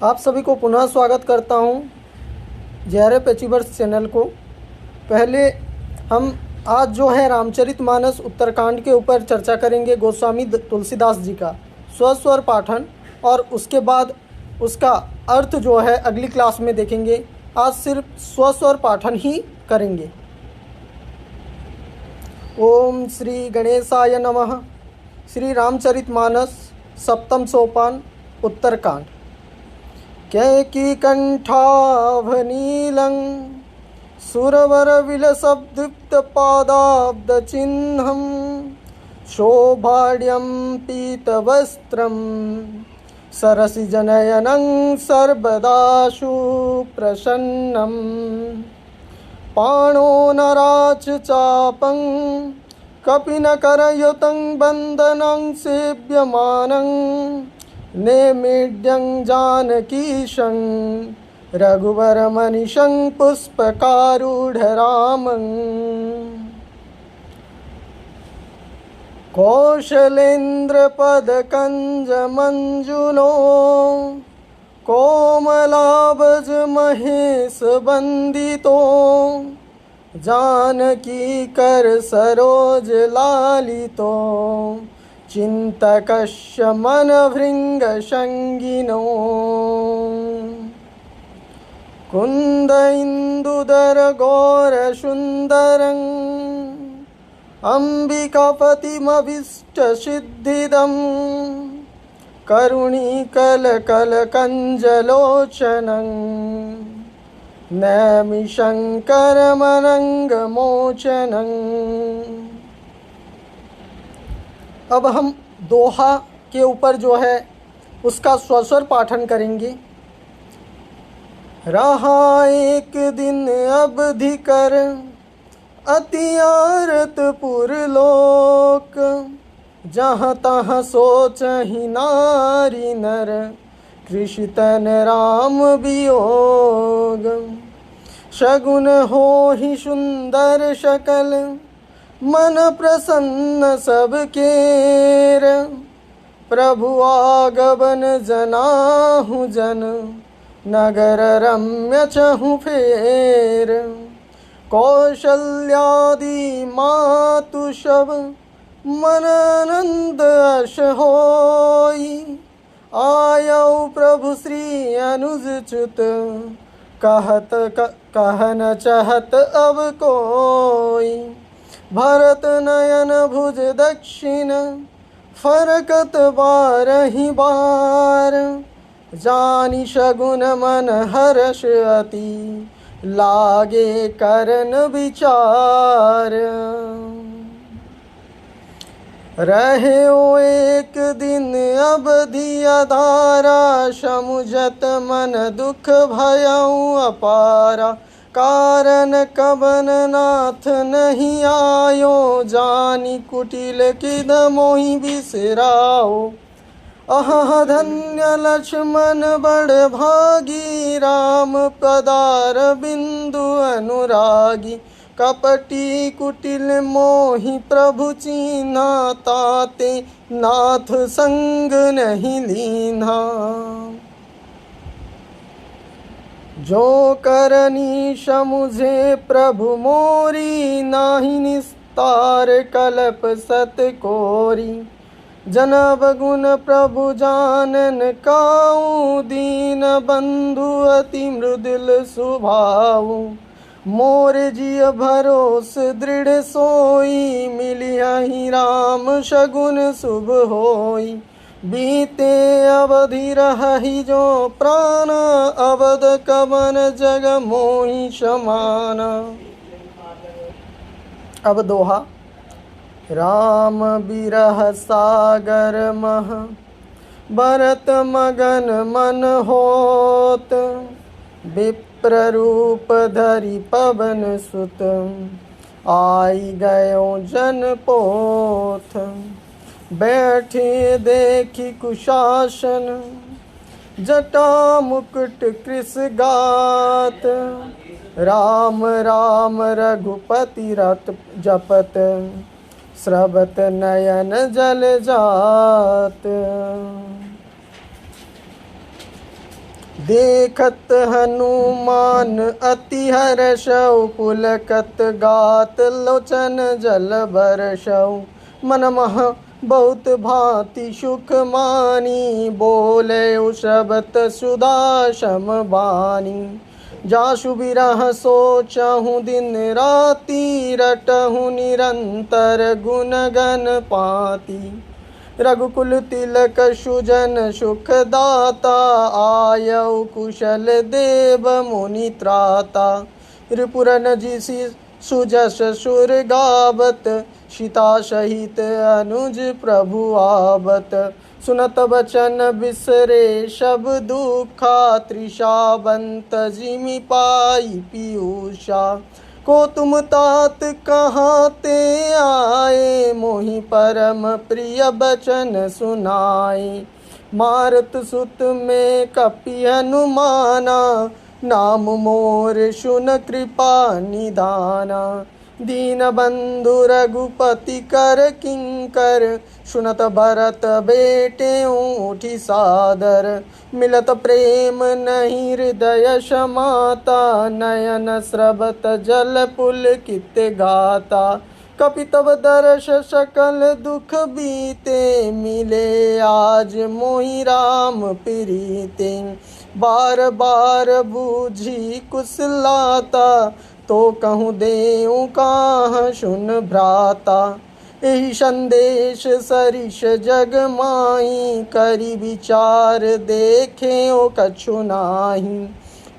आप सभी को पुनः स्वागत करता हूँ JRF अचीवर्स चैनल को। पहले हम आज जो है रामचरितमानस उत्तरकांड के ऊपर चर्चा करेंगे, गोस्वामी तुलसीदास जी का स्वस्वर पाठन, और उसके बाद उसका अर्थ जो है अगली क्लास में देखेंगे। आज सिर्फ स्वस्वर पाठन ही करेंगे। ओम श्री गणेशाय नमः। श्री रामचरितमानस सप्तम सोपान उत्तरकांड। कैकी कंठाभनीलं सुरवरविलसद्दीप्त पादाब्दचिह्नं शोभाढ्यं पीतवस्त्रं सरसिजनयनं सर्वदाशु प्रसन्नं पाणो नराच चापं कपिनकरयुतं बन्दनं सेव्यमानं नेमिड्यं जानकीशं रघुवरमनिशं पुष्पकारूढरामं कौशलेन्द्रपदकञ्जमञ्जुनो कोमलाभजमहेशवन्दितो जानकीकरसरोजलालितो चिन्तकस्य मनभृङ्गसङ्गिनो कुन्द इन्दुदरगौरसुन्दरम् अम्बिकापतिमभीष्टसिद्धिदं करुणीकलकलकञ्जलोचनं नैमिषङ्करमनङ्गमोचनम्। अब हम दोहा के ऊपर जो है उसका स्वस्वर पाठन करेंगे। रहा एक दिन अवधि कर अतियारत पुरलोक, जहाँ तहाँ सोचहि नारी नर कृषितन राम वियोग। शगुन होहि सुंदर सकल मन प्रसन्न सबकेर, प्रभु आगमन जनाहु जन नगर रम्य चहु फेर। कौशल्यादि मातु सब मन आनंद अश होई, आयौ प्रभु श्री अनुज च्युत कहन चहत अब कोई। भरत नयन भुज दक्षिण फरकत बारहि बार, जानि शगुन मन हर्ष अति लागे करन विचार। रहे एक दिन अवधि अधारा, समुझत मन दुख भयउ अपारा। कारण कबन नाथ नहीं आयो, जानी कुटिल किद मोहि बिसराओ। अह धन्य लक्ष्मण बड़ भागी, राम पदार बिंदु अनुरागी। कपटी कुटिल मोहि प्रभु चीन्हा, ताते नाथ संग नहीं लीन्हा। जो करनी समुझे प्रभु मोरी, नाही निस्तार कल्प सत कोरी। जनब गुण प्रभु जानन काऊ, दीन बंधु अति मृदुल स्वभाव। मोर जिय भरोस दृढ़ सोई, मिलियहि राम शगुन शुभ होई। बीते अवधि रहहि जो प्राण, अवध कवन जग मोहि समान। अब दोहा। राम बिरह सागर मह भरत मगन मन होत, विप्र रूप धरि पवन सुत आई गयो जन पोथ। बैठे देखी कुशासन जटा मुकुट कृस गात, राम राम रघुपति रत जपत स्रवत नयन जल जात। देखत हनुमान अति हर्षौ पुलकत गात लोचन जल बरसौ। मन मह बहुत भांति सुख मानी बोले शब्द सुधा सम बानी। जासु बिरह सोचहु दिन राति रटहु निरंतर गुण गण पाती। रघुकुल तिलक सुजन सुखदाता आयौ कुशल देव मुनि त्राता। रिपुरन जिसि सुजस सुर गावत सीता सहित अनुज प्रभु आवत। सुनत बचन बिसरे सब दुखा त्रिषावंत जिमि पाई पीयूषा। को तुम तात कहाँ ते आए मोहि परम प्रिय बचन सुनाए। मारुत सुत में कपि हनुमाना नाम मोर सुन कृपा निदाना। दीन बंधु रघुपति कर किंकर सुनत भरत बेटे उठी सादर। मिलत प्रेम नहीं हृदय समाता नयन स्रवत जल पुलकित गाता। कपि तब दर्श सकल दुख बीते मिले आज मोहि राम प्रीते। बार बार बूझी कुशलाता तो कहूँ देऊँ काह सुन भ्राता। एहि संदेश सरिष जग माही करि विचार देखे ओ कछु नाही।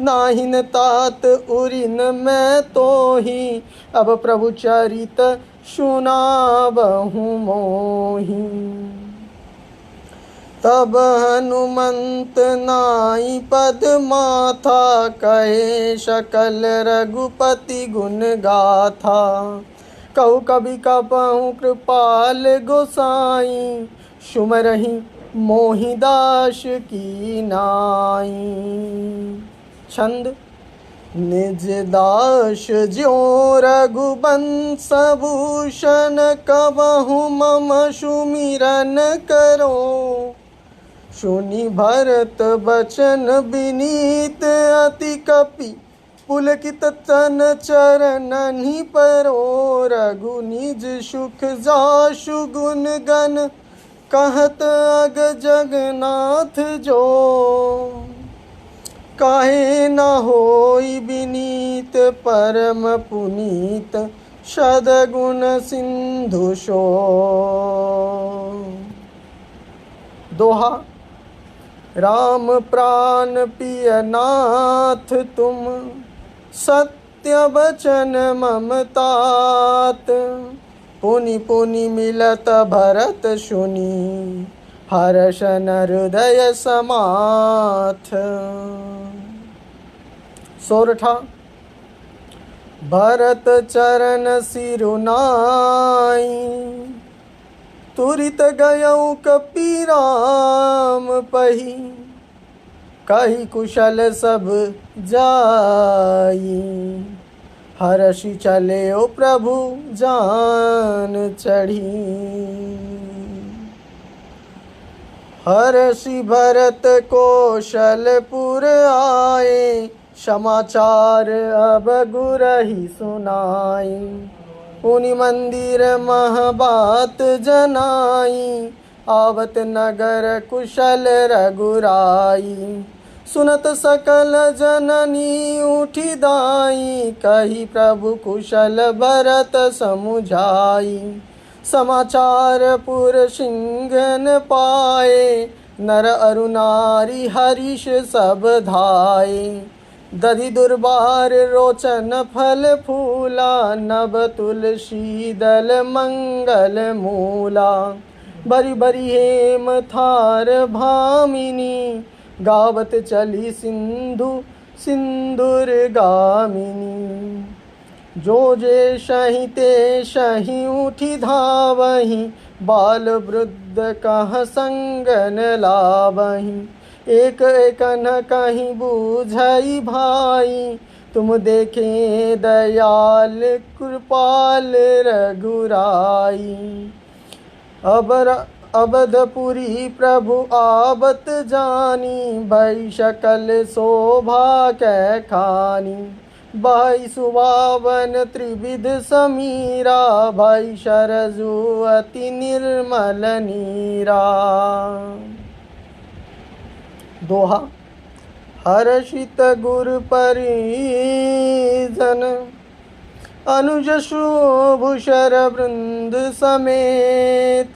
नाहिन तात उरिन मैं तोहि अब प्रभु चरित सुनावहु मोहि। तब हनुमंत नाई पद माथा कहे सकल रघुपति गुण गाथा। कहु कवि कपहु कृपाल गोसाई सुमरहि मोहिदास की नाई। छंद निज दास ज्यो रघुवंश भूषण कबहु मम सुमिरन करो। सुनि भरत बचन विनीत अति कपि पुलकित तन चरणनि परो। रघु निज सुख जासु गुण गण कहत अग जगन्नाथ जो। काहे न होई विनीत परम पुनीत सद्गुण सिंधु सो। दोहा। राम प्राण पिय नाथ तुम सत्य वचन मम तात। पुनि पुनि मिलत भरत सुनी हर्षन हृदय समाथ। सोरठा। भरत चरण सिरुनाई तुरित गयौ कपि राम पही। कही कुशल सब जाई हर्षि चले ओ प्रभु जान चढ़ी। हर्षि भरत कौशलपुर आए समाचार अब गुरहि सुनाई। पुनि मंदिर मह बात जनाई आवत नगर कुशल रघुराई। सुनत सकल जननी उठी दाई कही प्रभु कुशल भरत समुझाई। समाचार पुर सिंघन पाए नर अरु नारी हरीश सब धाये। दधि दुर्बार रोचन फल फूला नभ तुलसी दल मंगल मूला। बरी बरी हेम थार भामिनी गावत चली सिंधु सिंदूर गामिनी। जो जे सही ते सही उठी धावही बाल वृद्ध कह संगन लावही। एक एक न कहीं बूझई भाई तुम देखे दयाल कृपाल रघुराई। अवधपुरी प्रभु आवत जानी, भई शकल शोभा कै खानी। भाई सुवावन त्रिविध समीरा, भाई शरजु अति निर्मल नीरा। दोहा। हर्षित गुर परिजन, अनुज शोभूषर वृंद समेत।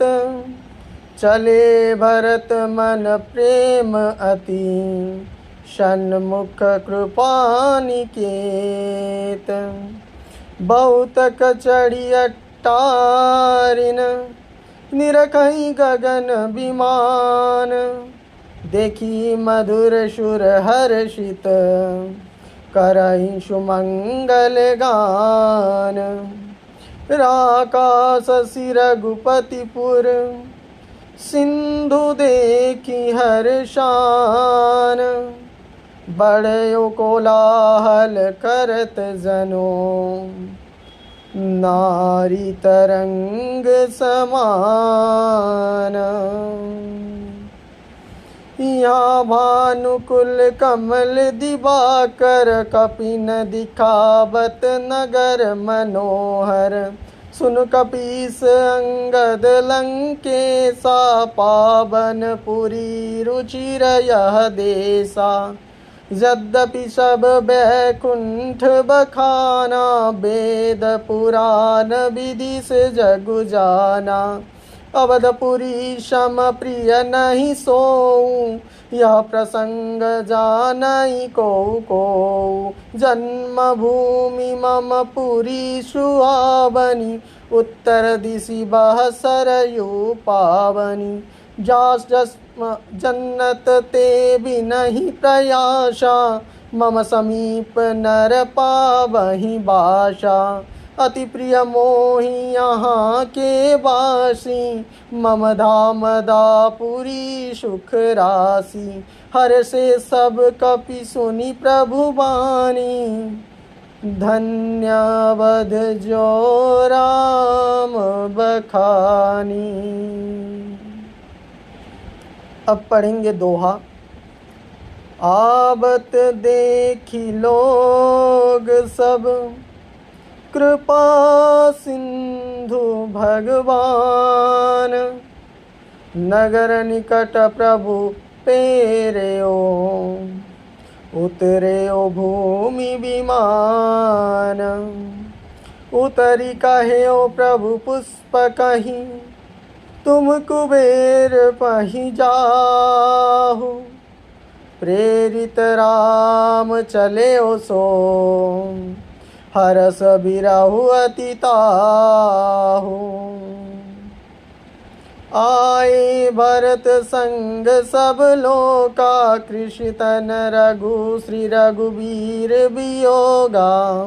चले भरत मन प्रेम अति, षण्मुख कृपा निकेत। बहुतक चढ़ी अट्टारिन, निरखई गगन विमान। देखी मधुर सुर हर्षित, करहि सुमंगल गान। राकास सिर रघुपतिपुर, सिंधु देखी हर्षान। बड़यो कोलाहल करत जनो, नारी तरंग समान। यहाँ भानुकुल कमल दिवाकर, कपिन दिखावत नगर मनोहर। सुन कपीस अंगद लंकेसा, पावन पुरी रुचिर यह देसा। यद्यपि सब बैकुंठ बखाना, वेद पुराण विधि से जगु जाना। अवधपुरी सम प्रिय नहीं सोऊं, यह प्रसंग जानई को। जन्म भूमि मम पुरी सुहावनी, उत्तर दिशि बह सरयू पावनी। जास जन्नत ते भी नहीं प्रयासा, मम समीप नर पावहि बासा। अति प्रिय मोहि यहाँ के वासी, मम धाम दापुरी सुख राशि। हर से सब कपि सुनि प्रभु बानी, धन्य अवध जो राम बखानी। अब पढ़ेंगे दोहा। आवत देखी लोग सब, कृपा सिंधु भगवान। नगर निकट प्रभु पेरेओ, उतरेओ भूमि विमान। उतरी कहेओ प्रभु पुष्प कहीं, तुम कुबेर पहि जाहु। प्रेरित राम चलेओ सो, हरस बिरहु अति ताहु। आए भरत संग सब लोका, कृषितन रघु श्री रघुवीर वियोगा।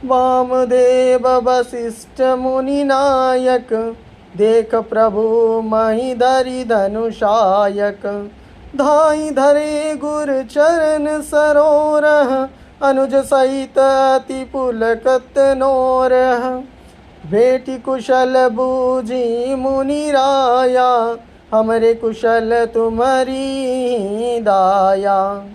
वामदेव वशिष्ठ मुनि नायक, देख प्रभु मही धरि धनुषायक। धाई धरे गुर चरण सरोरह, अनुज सहित अति पुलकत नोरह। भेटी कुशल बूझी मुनि राया, हमरे कुशल तुम्हारी दाया।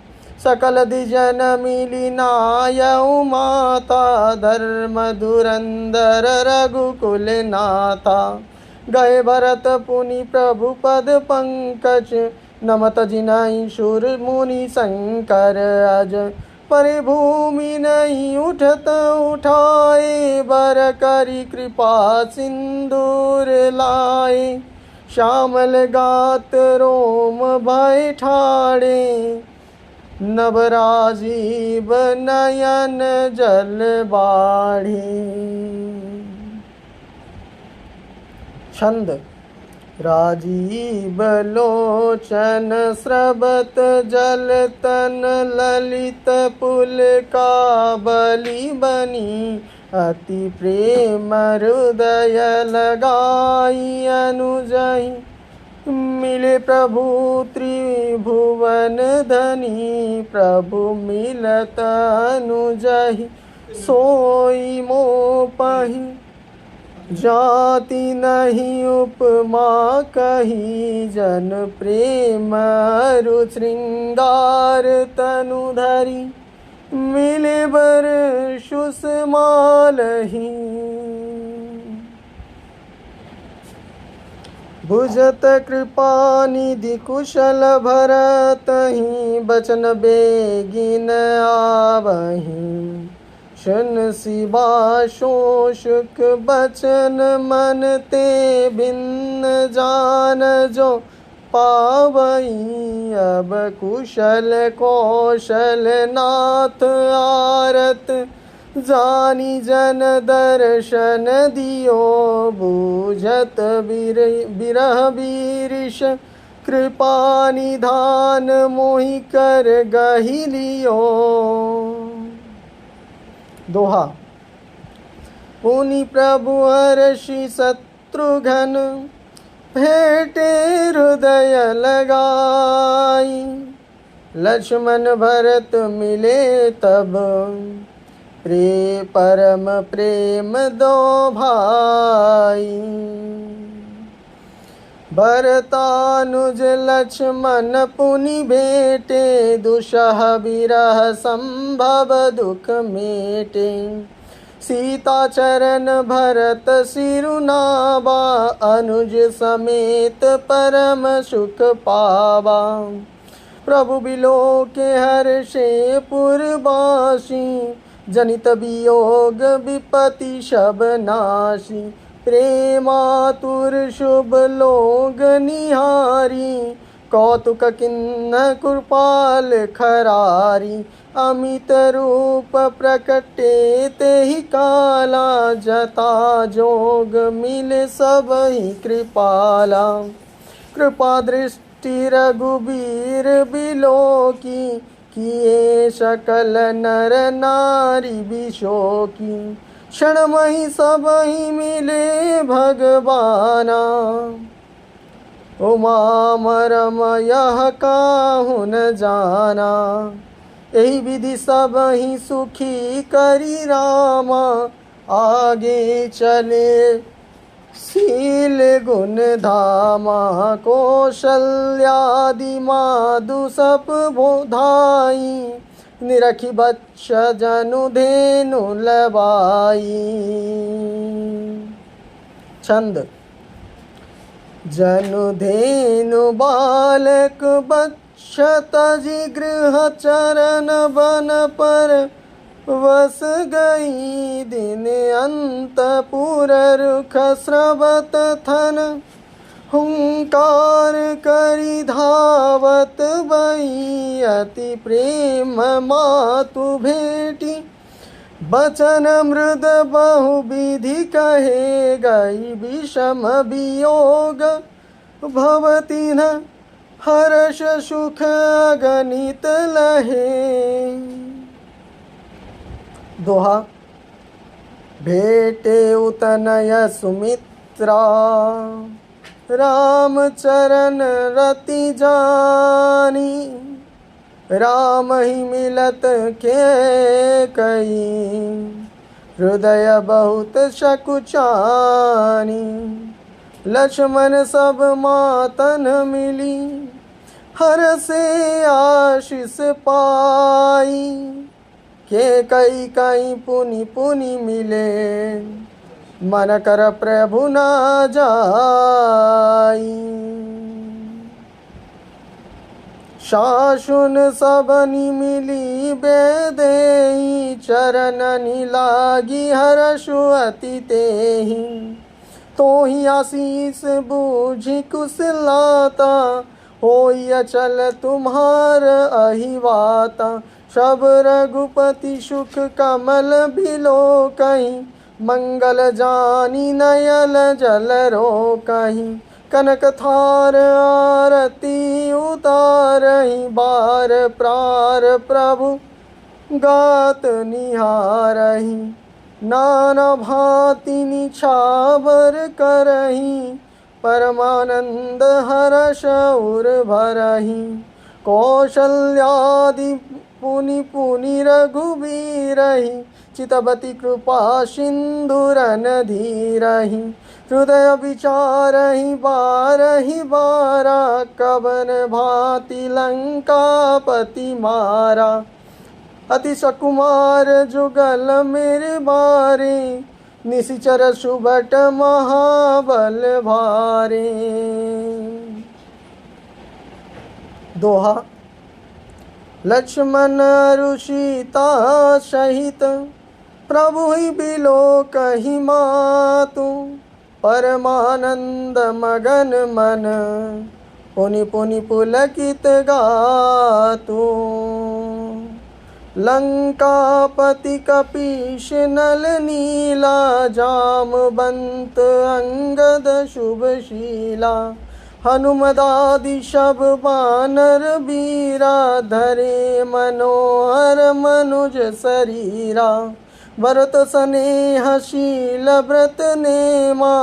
सकल द्विजन मिली नायउ माता, धर्म धुरंधर रघुकुल नाथा। गए भरत पुनि प्रभु पद पंकज, नमत जिनाई सुर मुनि शंकर अज। परे भूमि नहीं उठत उठाए, बर करी कृपा सिंदूर लाए। श्यामल गात रोम भय ठाड़े, नव राजीव नयन जल बाढ़े। छंद। राजीव लोचन स्रबत जल तन, ललित पुल का बलि बनी। अति प्रेम हृदय लगाई अनुजहि, मिले प्रभु त्रिभुवन धनी। प्रभु मिलत अनुजहि, सोई मोपहि। जाति नहीं उपमा कही जन प्रेम अरु श्रृंगार तनु धरी मिले बर सुषमालही भुजत कृपा निधि कुशल भरत ही बचन बेगिन आवही शन शिवा शोषुक बचन मन ते भिन्न जान जो पावई अब कुशल कौशल नाथ आरत जानी जन दर्शन दियो बूझत बिरह बीरिश कृपा निधान मोहि कर गहि लियो। दोहा। पुनि प्रभु हर्षि शत्रुघ्न भेटे हृदय लगाई लक्ष्मण भरत मिले तब परम प्रेम दो भाई भरतानुज लक्ष्मण पुनि भेटे दुषह विरह संभव दुख मेटे सीता चरण भरत सिरुनावा अनुज समेत परम सुख पावा प्रभु बिलो के हर्षे पुरवासी जनित वियोग विपति शब नाशी प्रेमातुर शुभ लोग निहारी कौतुक किन्न कृपाल खरारी अमित रूप प्रकटे ते ही काला जता जोग मिले सब ही कृपाला कृपा दृष्टि रघुबीर बिलो की किए सकल नर नारी विशोकी क्षणमहि सबहि मिले भगवाना उमा मरम यह काहु न जाना यही विधि सबहि सुखी करी रामा आगे चले शील गुण धामा कौशल्यादि माधु सप बोधाई निरखी बच्छ जनु धेनु लबाई। छंद। जनु धेनु बालक बच्छ तजि गृह चरण बन पर वस गई दिन अंतपुर रुख स्रवत थन हुंकार करी धावत बई अति प्रेम मातु भेटी बचन मृद बहु विधि कहे गई विषम वियोग भवती न हर्ष सुख गणित लहे। दोहा। भेटे उतनय सुमित्रा राम चरण रति जानी राम ही मिलत के कई हृदय बहुत सकुचानी लक्ष्मण सब मातन मिली हर से आशीष पाई के कई कई पुनि पुनि मिले मन कर प्रभु न जाई शासुन सबनि मिली बेदेही चरणनि लागी हर्षु अति तेहि तोहि आशीष बूझि कुशलाता होई अचल तुम्हार अहिवाता सब रघुपति सुख कमल बिलो कहीं मंगल जानी नयल जल रो कहीं कनक थार आरती उतारही बार प्रार प्रभु गात निहारही नाना भांति निछावर करही परमानंद हर्ष उर भरही कौशल्यादि पुनि पुनि रघुबीरहि चितवती कृपा सिंधुरन धीरहि हृदय विचारहि बारहि बारा कवन भांति लंकापति मारा अति सकुमार जुगल मेरे बारे निशिचर सुबट महाबल भारे। दोहा। लक्ष्मण ऋषिता सहित प्रभु ही बिलो कही मातु परमानंद मगन मन पुनि पुनि पुलकित गातु लंकापति कपीश नल नीला जामवंत अंगद शुभशीला हनुमदादि शब बानर बीरा धरे मनोहर मनुज शरीरा भरत स्नेहशील व्रत नेमा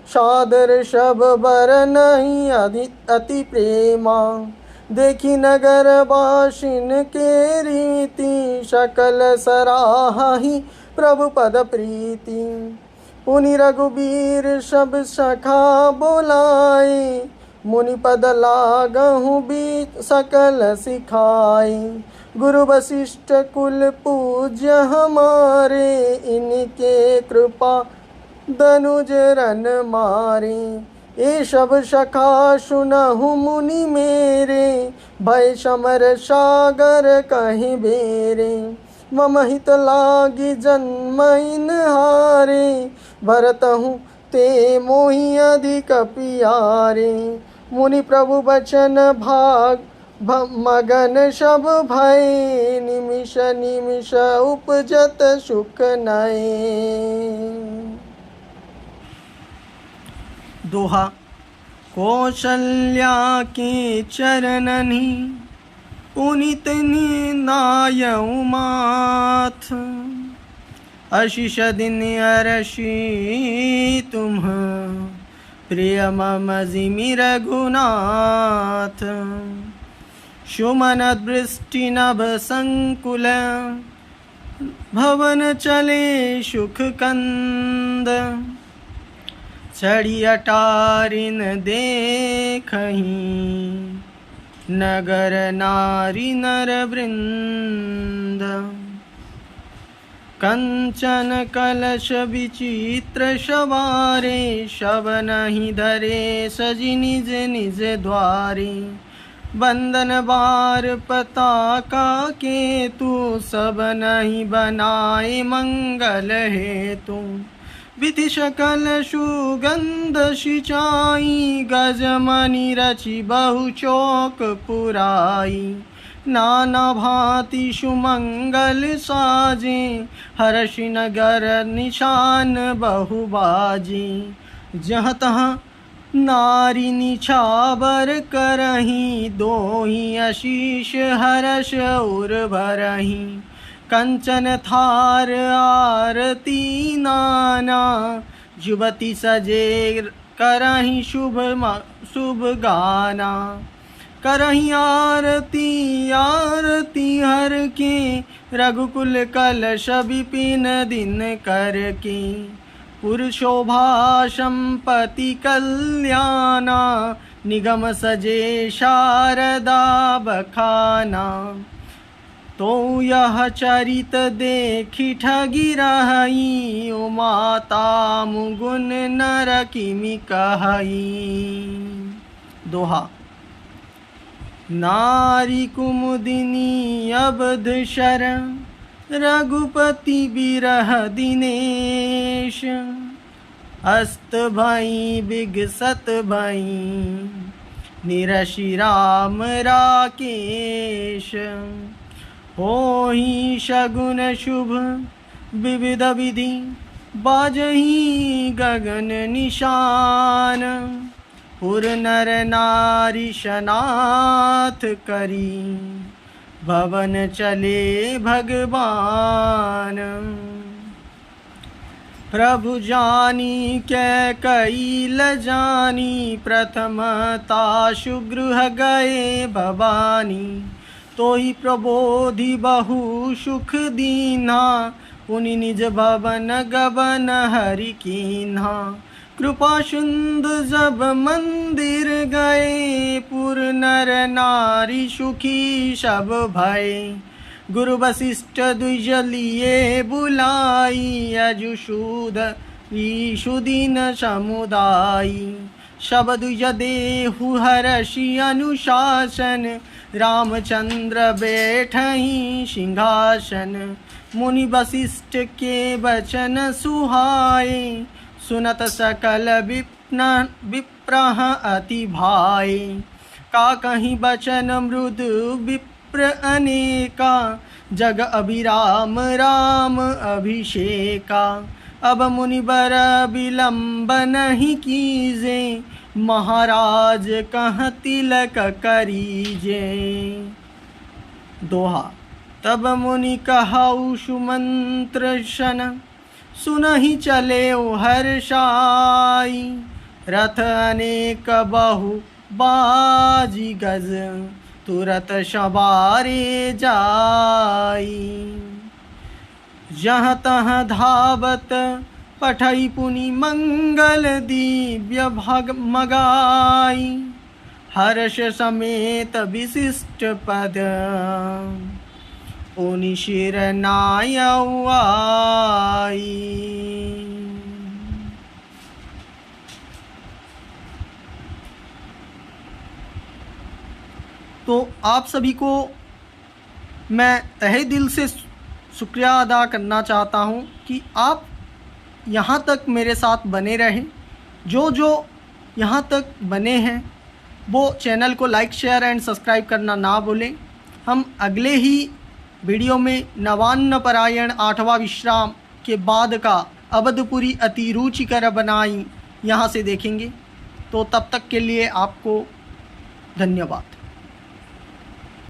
सादर शब बर नहीं अति प्रेमा देखी नगर बाशिन के रीति सकल सराही प्रभु पद प्रीति पुनि रघुबीर सब सखा बोलाए मुनि पद लागहु बीत सकल सिखाई गुरु वशिष्ठ कुल पूज्य हमारे इनके कृपा दनुज रन मारे ये सब सखा सुनहु मुनि मेरे भय समर सागर कहीं बेरे मम हित लागी जन्म इन हारे भरतहु ते मोहि अधिक पियारे मुनि प्रभु बचन भाग मगन सब भय निमिष निमिष उपजत सुख नये। दोहा। कौशल्या के चरणनि पुनित नायउ माथ आशीष दिन अरशी तुम प्रिय मम जिमि रघुनाथ सुमन दृष्टि नभ संकुल भवन चले सुख कंद चढ़ी अटारिन देखहीं नगर नारी नर वृंद कंचन कलश विचित्र सवारे शब नहीं धरे सजी निज निज द्वारे बंदन बार पताका केतु सब नहीं बनाए मंगल हेतु विधि सकल सुगंध सिंचाई गजमणि रचि बहु चौक पुराई नाना भांति सुमंगल साजे हर्षि नगर निशान बहु बाजी जहाँ तहाँ नारी निछावर करही दोही आशीष हर्ष उर भरही कंचन थार आरती नाना युवती सजे करही शुभ गाना करही आरती आरती हर के रघुकुल कलश विपिन दिन कर के पुरुषोभा संपत्ति कल्याणा निगम सजे शारदा बखाना तो यह चरित देखी ठगी रही ओ माता मुगुन नर किमि कहई। दोहा। नारी कुमुदिनी अबध शरण रघुपति बिरह दिनेश अस्त भई बिगसत भई निरशि राम राकेश होहि शगुन शुभ विविध विधि बाजही गगन निशान पुर नर नारी शनाथ करी भवन चले भगवान प्रभु जानी कै कैल जानी प्रथमता सुगृह गए भवानी तो ही प्रबोधि बहु सुख दीन्हा, उनि निज भवन गबन हरि कीन्हा। कृपा सिंधु जब मंदिर गए, पुर नर नारी सुखी सब भय। गुरु वशिष्ठ द्विज लिए बुलाई, अजुषुध ऋषुदीन समुदायी। सब द्विज देहु हर्षि अनुशासन, रामचंद्र बैठहि सिंहासन। मुनि वशिष्ठ के वचन सुहाए, सुनत सकल विप्रह अति भाए। का कहीं वचन मृदु विप्र अनेका, जग अभिराम राम अभिषेका। अब मुनिवर विलंब नहीं कीजे, महाराज कह तिलक करीजे। दोहा। तब मुनि कहउ सुमंत्र सन, सुनहि चले हर्षाई। रथ अनेक बहु बाजी गज, तुरत सवारे जाई। जहाँ तहाँ धावत पठई पुनि मंगल दिव्य मगाई। हर्ष समेत विशिष्ट पद, पुनि शिर नायउ आई। तो आप सभी को मैं तहे दिल से शुक्रिया अदा करना चाहता हूँ कि आप यहाँ तक मेरे साथ बने रहें। जो यहाँ तक बने हैं वो चैनल को लाइक शेयर एंड सब्सक्राइब करना ना भूलें। हम अगले ही वीडियो में नवान्न परायण 8वां विश्राम के बाद का अवधपुरी अति रुचिकर बनाई यहाँ से देखेंगे। तो तब तक के लिए आपको धन्यवाद।